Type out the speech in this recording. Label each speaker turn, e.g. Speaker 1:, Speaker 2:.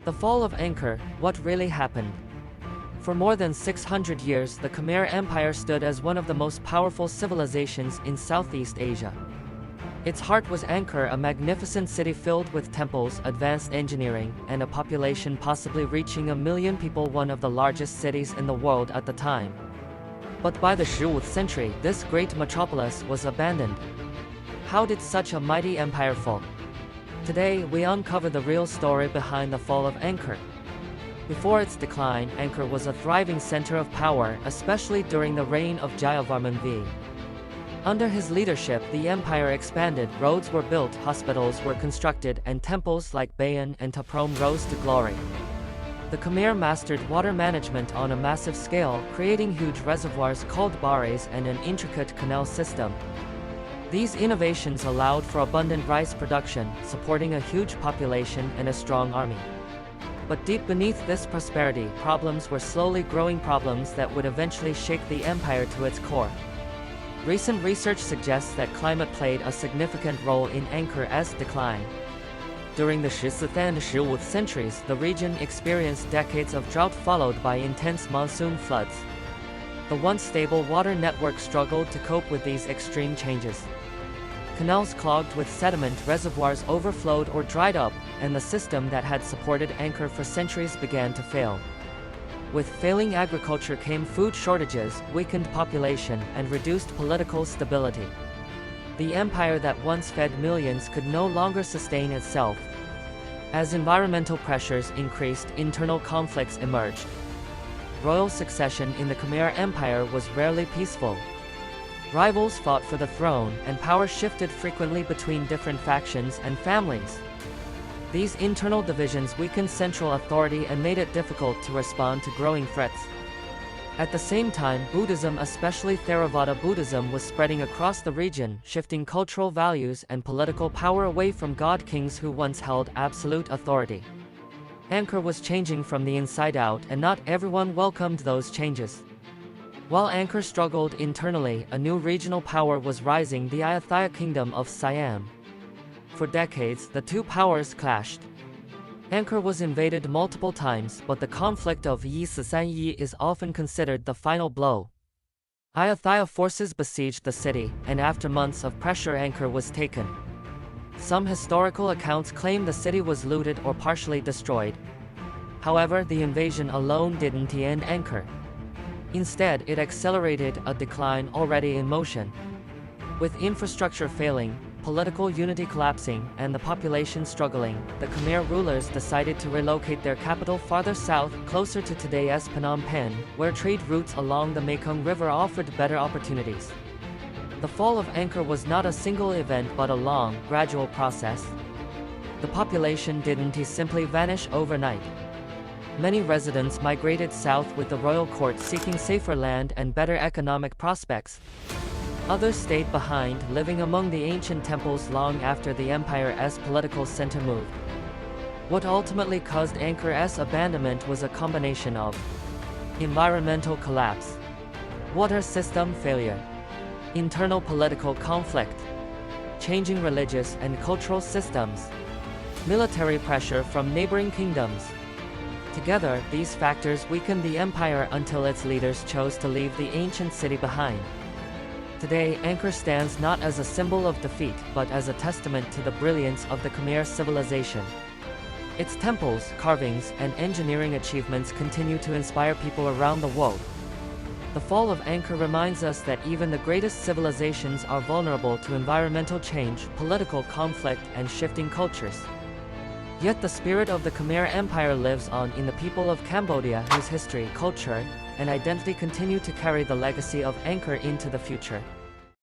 Speaker 1: The fall of Angkor, what really happened? For more than 600 years, the Khmer Empire stood as one of the most powerful civilizations in Southeast Asia. Its heart was Angkor, a magnificent city filled with temples, advanced engineering, and a population possibly reaching 1 million people, one of the largest cities in the world at the time. But by the 15th century, this great metropolis was abandoned. How did such a mighty empire fall? Today, we uncover the real story behind the fall of Angkor. Before its decline, Angkor was a thriving center of power, especially during the reign of Jayavarman V. Under his leadership, the empire expanded, roads were built, hospitals were constructed, and temples like Bayon and Taprom rose to glory. The Khmer mastered water management on a massive scale, creating huge reservoirs called bares and an intricate canal system. These innovations allowed for abundant rice production, supporting a huge population and a strong army. But deep beneath this prosperity, problems were slowly growing, problems that would eventually shake the empire to its core. Recent research suggests that climate played a significant role in Angkor's decline. During the 14th and 15th centuries, the region experienced decades of drought followed by intense monsoon floods. The once stable water network struggled to cope with these extreme changes. Canals clogged with sediment, reservoirs overflowed or dried up, and the system that had supported Angkor for centuries began to fail. With failing agriculture came food shortages, weakened population, and reduced political stability. The empire that once fed millions could no longer sustain itself. As environmental pressures increased, internal conflicts emerged. Royal succession in the Khmer Empire was rarely peaceful. Rivals fought for the throne, and power shifted frequently between different factions and families. These internal divisions weakened central authority and made it difficult to respond to growing threats. At the same time, Buddhism, especially Theravada Buddhism, was spreading across the region, shifting cultural values and political power away from god kings who once held absolute authority. Angkor was changing from the inside out, and not everyone welcomed those changes. While Angkor struggled internally, a new regional power was rising, the Ayutthaya Kingdom of Siam. For decades, the two powers clashed. Angkor was invaded multiple times, but the conflict of Yi Sasan Yi is often considered the final blow. Ayutthaya forces besieged the city, and after months of pressure, Angkor was taken. Some historical accounts claim the city was looted or partially destroyed. However, the invasion alone didn't end Angkor. Instead, it accelerated a decline already in motion. With infrastructure failing, political unity collapsing, and the population struggling, the Khmer rulers decided to relocate their capital farther south, closer to today's Phnom Penh, where trade routes along the Mekong River offered better opportunities. The fall of Angkor was not a single event but a long, gradual process. The population didn't simply vanish overnight. Many residents migrated south with the royal court seeking safer land and better economic prospects. Others stayed behind, living among the ancient temples long after the empire's political center moved. What ultimately caused Angkor's abandonment was a combination of environmental collapse, water system failure, internal political conflict, changing religious and cultural systems, military pressure from neighboring kingdoms. Together, these factors weakened the empire until its leaders chose to leave the ancient city behind. Today, Angkor stands not as a symbol of defeat, but as a testament to the brilliance of the Khmer civilization. Its temples, carvings, and engineering achievements continue to inspire people around the world. The fall of Angkor reminds us that even the greatest civilizations are vulnerable to environmental change, political conflict, and shifting cultures. Yet the spirit of the Khmer Empire lives on in the people of Cambodia, whose history, culture, and identity continue to carry the legacy of Angkor into the future.